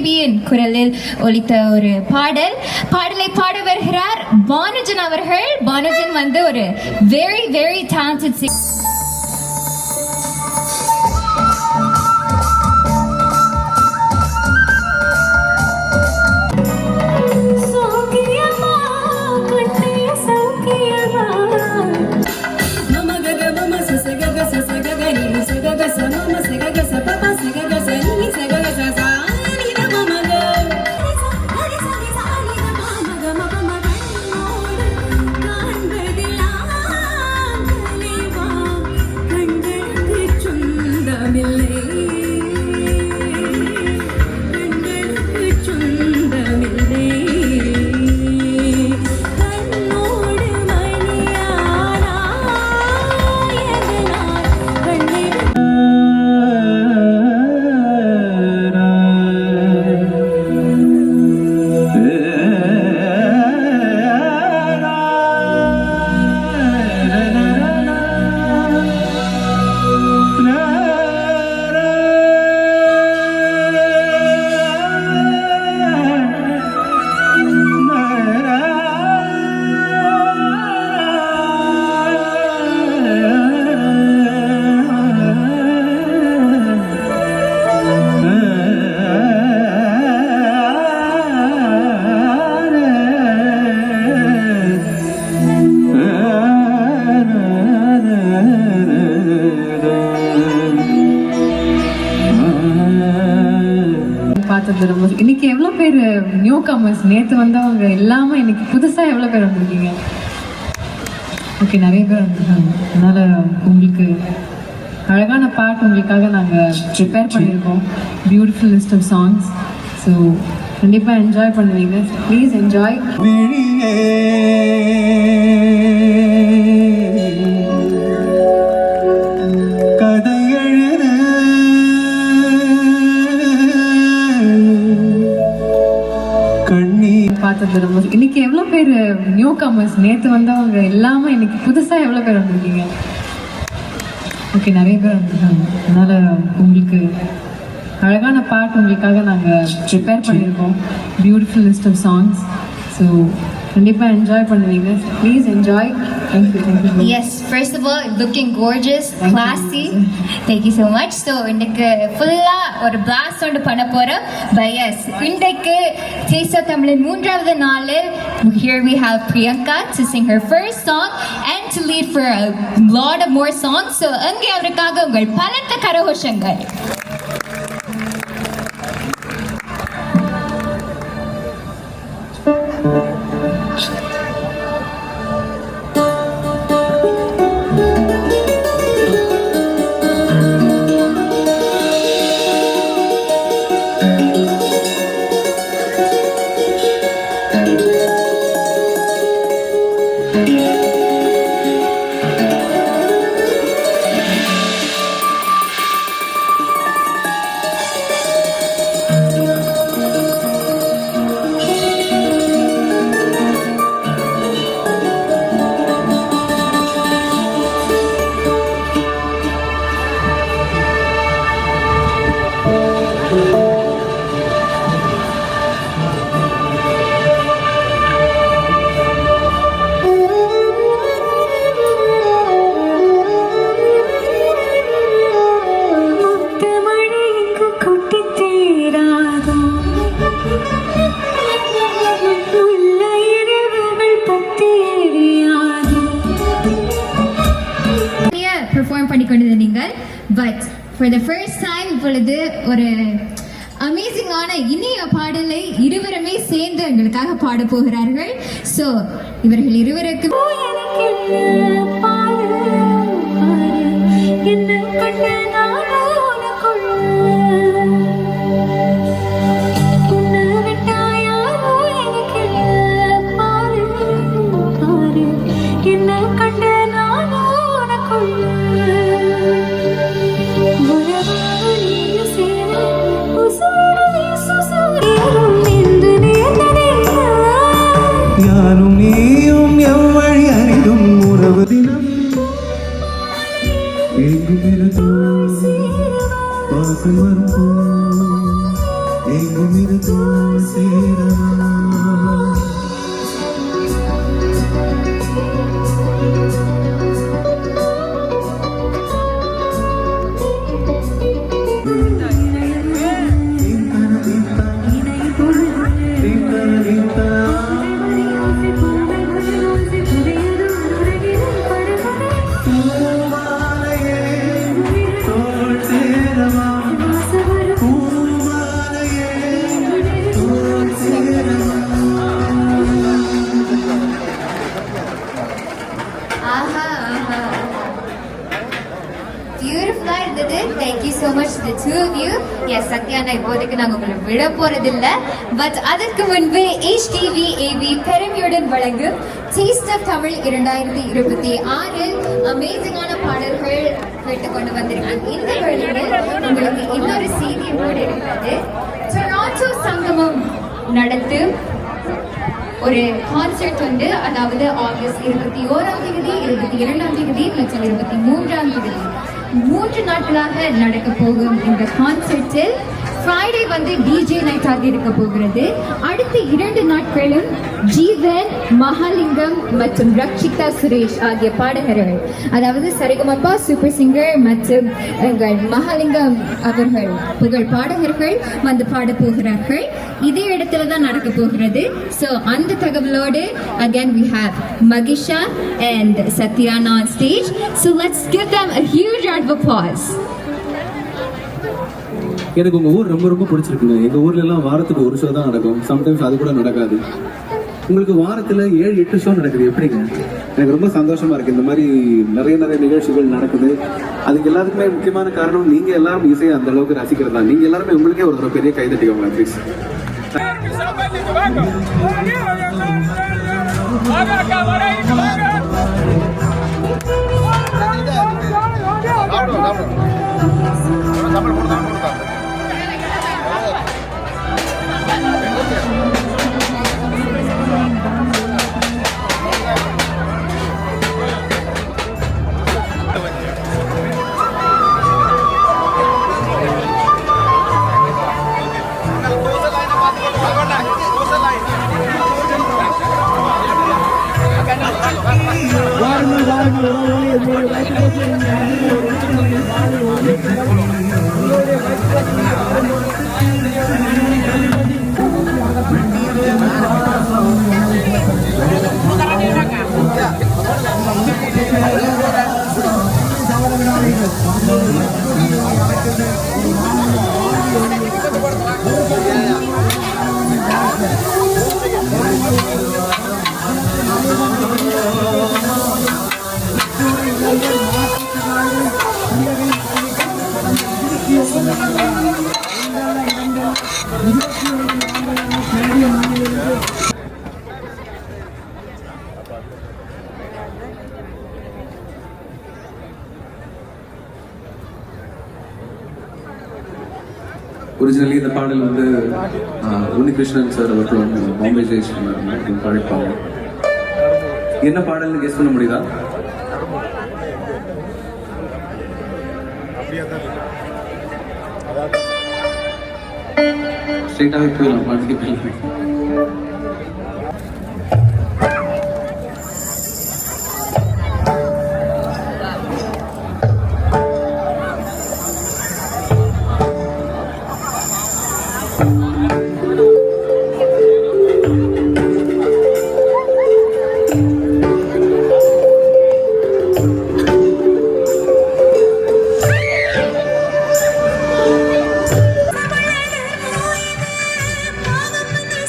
பேபியின் குரலில் ஒலித்த ஒரு பாடலை பாட வருகிறார் பானுஜன் அவர்கள். பானுஜன் வந்து ஒரு very very talented singer. இன்னைக்கு எவ்வளோ பேர் நியூ கமர்ஸ், நேற்று வந்தவங்க இல்லாமல் இன்னைக்கு புதுசாக எவ்வளோ பேர் வந்திருக்கீங்க? ஓகே, நிறைய பேர் வந்திருக்காங்க. அதனால் உங்களுக்கு அழகான பாட்டு உங்களுக்காக நாங்கள் ப்ரிப்பேர் பண்ணியிருக்கோம். Beautiful list of songs. So கண்டிப்பாக என்ஜாய் பண்ணுவீங்க. Please enjoy. இன்னைக்கு எவ்வளோ பேர் நியூ கமர்ஸ், நேற்று வந்தவங்க இல்லாமல் இன்னைக்கு புதுசாக எவ்வளோ பேர் வந்திருக்கீங்க? ஓகே, நிறைய பேர் வந்திருக்காங்க. அதனால் உங்களுக்கு அழகான பாட்டு உங்களுக்காக நாங்கள் ப்ரிப்பேர் பண்ணியிருக்கோம். Beautiful list of songs. So கண்டிப்பாக என்ஜாய் பண்ணுவீங்க. Please enjoy. Yes, first of all, looking gorgeous, classy. Thank you so much. So இன்னைக்கு ஃபுல்லா ஒரு blast ஒன்று பண்ண போறோம். But yes, இன்னைக்கு Taste of தமிழின் 3வது நாளில் here we have Priyanka to sing her first song and to lead for a lot of more songs. So அங்கே அவருக்காக உங்கள் பலத்த கரகோஷங்கள். But for the first time இப்பொழுது ஒரு அமேசிங்கான இனிய பாடலை இருவருமே சேர்ந்து எங்களுக்காக பாட போகிறார்கள். ஸோ இவர்கள் இருவருக்கு எங்கும் இது தோல் சேரவா பியூட்டிஃபுல்லா இருந்தது. Thank you so much the two of you. Yes Sathya, நான் இப்போதைக்கு நாங்கள் உங்களை விட போறதில்லை. பட் அதற்கு முன்பு HTV AV பெருமையுடன் வழங்கும் டேஸ்ட் ஆஃப் தமிழ் 2026 அமேசிங்கான பாடல்கள் கேட்டுக்கொண்டு வந்திருக்கேன். இந்த வழியில் உங்களுக்கு இன்னொரு செய்தி போர்டு இருக்கிறது. டொராண்டோ சங்கமம் நடத்தும் ஒரு கான்சர்ட் வந்து, அதாவது ஆகஸ்ட் 21ஆம் தேதி, 22ஆம் தேதி மற்றும் 23ஆம் தேதி 3 நாட்களாக நடக்க போகும் இந்த கான்சர்ட்டில் ஃப்ரைடே வந்து டிஜே நைட் ஆக இருக்க போகிறது. அடுத்த 2 நாட்களும் ஜீவன், மகாலிங்கம் மற்றும் ரக்ஷிதா சுரேஷ் ஆகிய பாடகர்கள், அதாவது சரிகமப்பா சூப்பர் சிங்கர் மற்றும் எங்கள் மகாலிங்கம் அவர்கள் புகழ் பாடகர்கள் வந்து பாட போகிறார்கள். இதே இடத்துல தான் நடக்க போகிறது. ஸோ அந்த தகவலோடு again we have Magisha and Satyana on stage. So let's give them a huge round of applause. எனக்கு உங்கள் ஊர் ரொம்ப ரொம்ப பிடிச்சிருக்குங்க. எங்கள் ஊர்ல எல்லாம் வாரத்துக்கு ஒரு ஷோ தான் நடக்கும், சம்டைம்ஸ் அது கூட நடக்காது. உங்களுக்கு வாரத்தில் 7-8 ஷோ நடக்குது, எப்படிங்க? எனக்கு ரொம்ப சந்தோஷமா இருக்கு. இந்த மாதிரி நிறைய நிகழ்ச்சிகள் நடக்குது. அதுக்கு எல்லாத்துக்குமே முக்கியமான காரணம் நீங்கள் எல்லாரும் இசையை அந்த அளவுக்கு ரசிக்கிறது தான். நீங்கள் எல்லாருமே உங்களுக்கே ஒரு தடவை பெரிய கைதட்டிக்கோங்க ப்ளீஸ். ஒரிஜினலி இந்த பாடல் வந்து உன்னிகிருஷ்ணன் சார் அவர்கள் பாம்பே ஜெயஸ்ரீ பாடிப்பாங்க. என்ன பாடல்னு கெஸ் பண்ண முடியுதா? ஸ்ட்ரெயிட்டாகவே போயிடலாம் பாட்டுக்கு போயிடலாம்.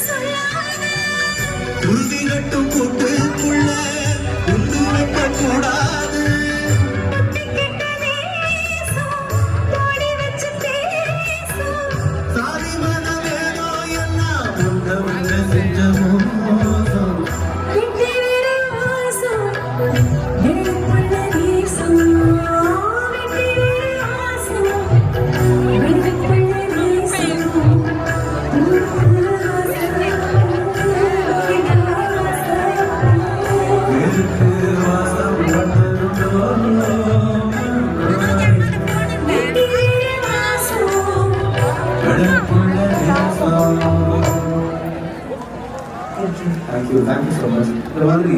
Sa thank you so much. இந்த மாதிரி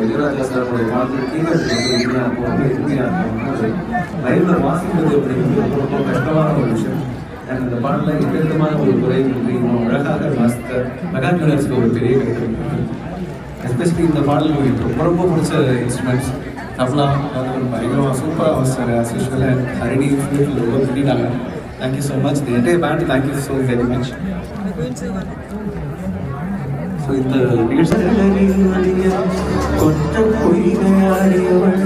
இளையராஜா சாரோடைய பாடல்கள் கேட்கறதுக்கு வந்து எளிமையாக இருக்கும், ரொம்ப எளிமையாக இருக்கும். லைவ்ல வாசிக்கிறது அப்படிங்கிறது ரொம்ப ரொம்ப கஷ்டமான ஒரு விஷயம். அண்ட் இந்த பாடலில் எந்தவிதமான ஒரு குறையும் இல்லை, இன்னும் அழகாக வாசித்த மெகா ஜூனியர்ஸ்க்கு ஒரு பெரிய கருத்து. எஸ்பெஷலி இந்த பாடல்கள் எனக்கு ரொம்ப ரொம்ப பிடிச்ச இன்ஸ்ட்ருமெண்ட்ஸ் தப்லா, அது பயங்கரமாக சூப்பராக வாசிச்சார். ஆஸ் யூஷுவல் அண்ட் ஹரிணி ஃப்ளூட்டில் ரொம்ப திட்டாங்க. Thank you so much. The entire band thank you so very much. So இந்த நிகழ்ச்சி கொற்ற பொய்கையாடியவள்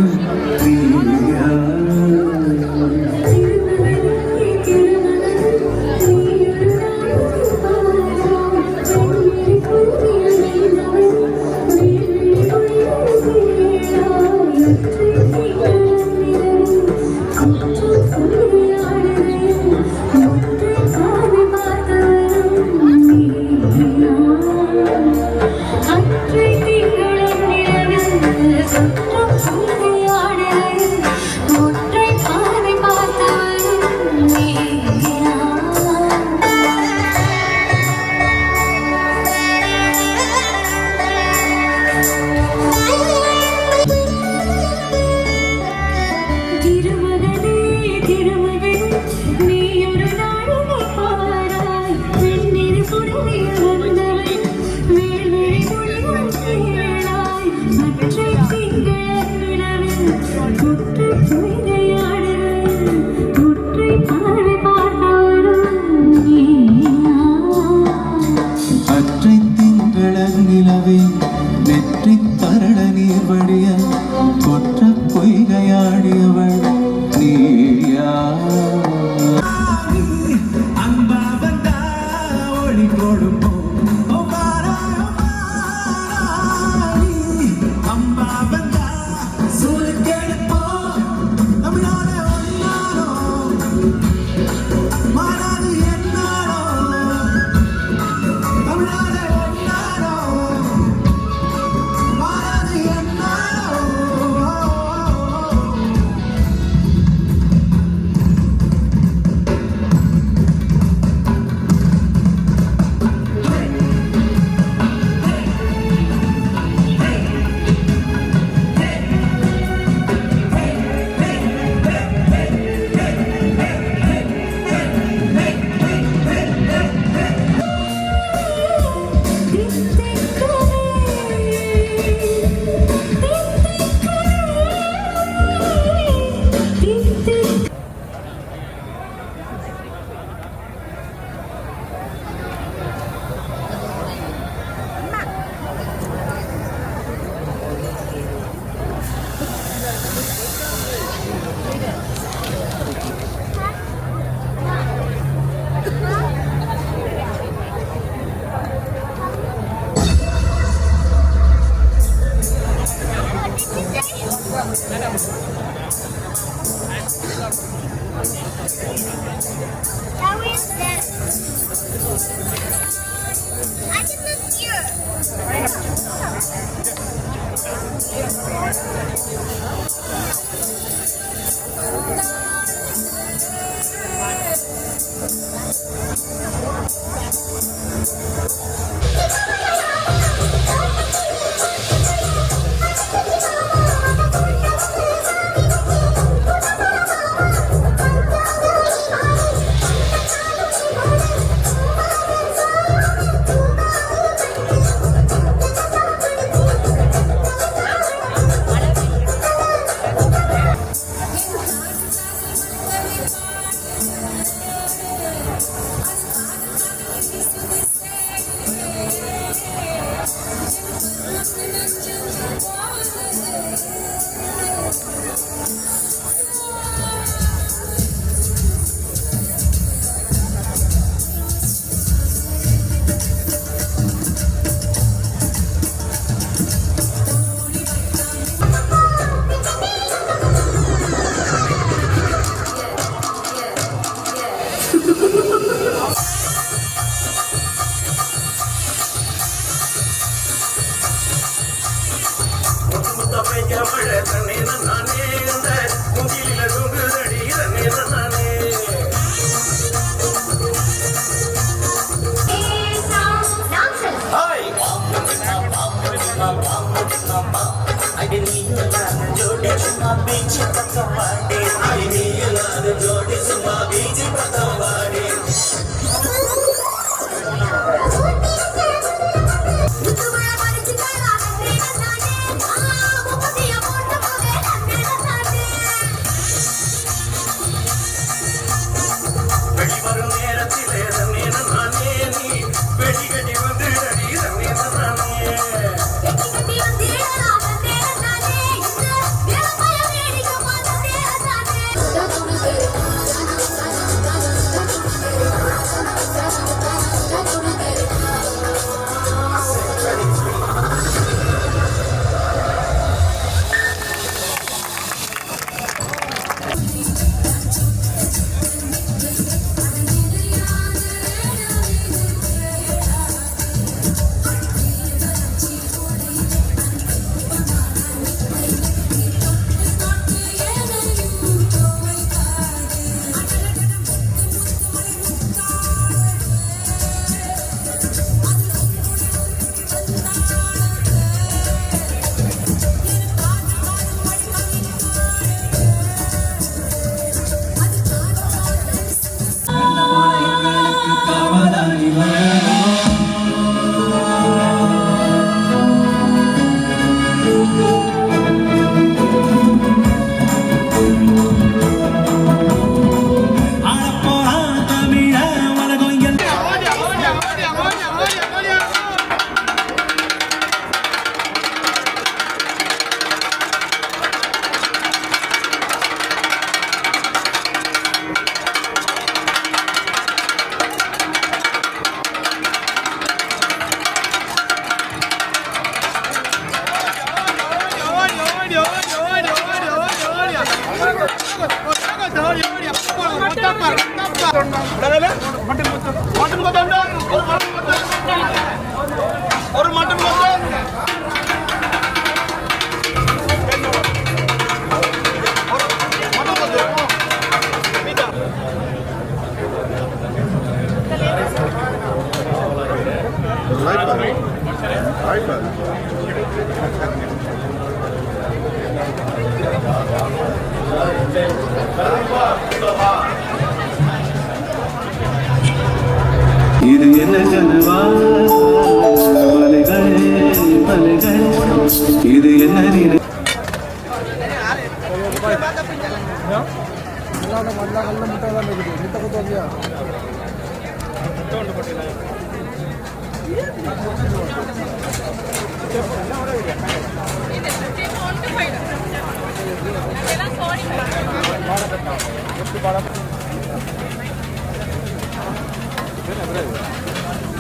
நீயா? அற்றை திங்கள நிலவே நெற்றி பரட நீர் வடிய கொற்ற பொய்கையாடியவள் நீயா? அன்பா வந்தா ஒளி கொடுப்போம், அம்பா வந்தா சூழ் கெடுப்போம், இது என்ன கனவா மலைகள் மலைகள் இது என்ன நினை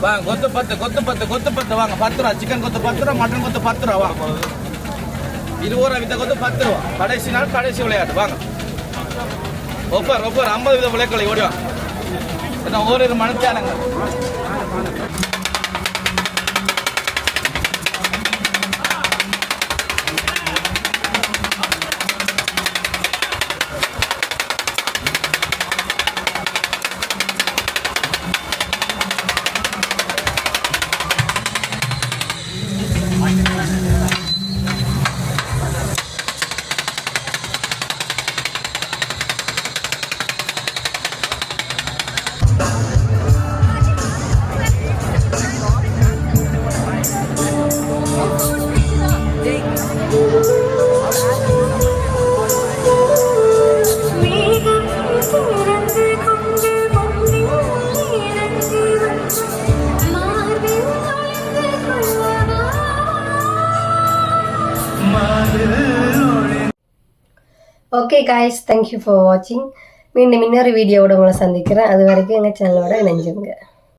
வாங்க கொத்து பத்து வாங்க 10 ரூபா சிக்கன் கொத்து 10 ரூபா மட்டன் கொத்து 10 ரூபா வாங்க 20 ரூபா வித்த கொத்து 10 ரூபா கடைசி நாள் கடைசி விளையாட்டு வாங்க ஒப்பர் 50 வித விளையாட்டு ஓடி வாங்க ஓரிரு மணித்தானுங்க ஓகே காய்ஸ், தேங்க்யூ ஃபார் வாட்சிங். மீண்டும் இன்னொரு வீடியோவோட உங்களை சந்திக்கிறேன். அது வரைக்கும் எங்கள் சேனலோட இணைஞ்சுங்க.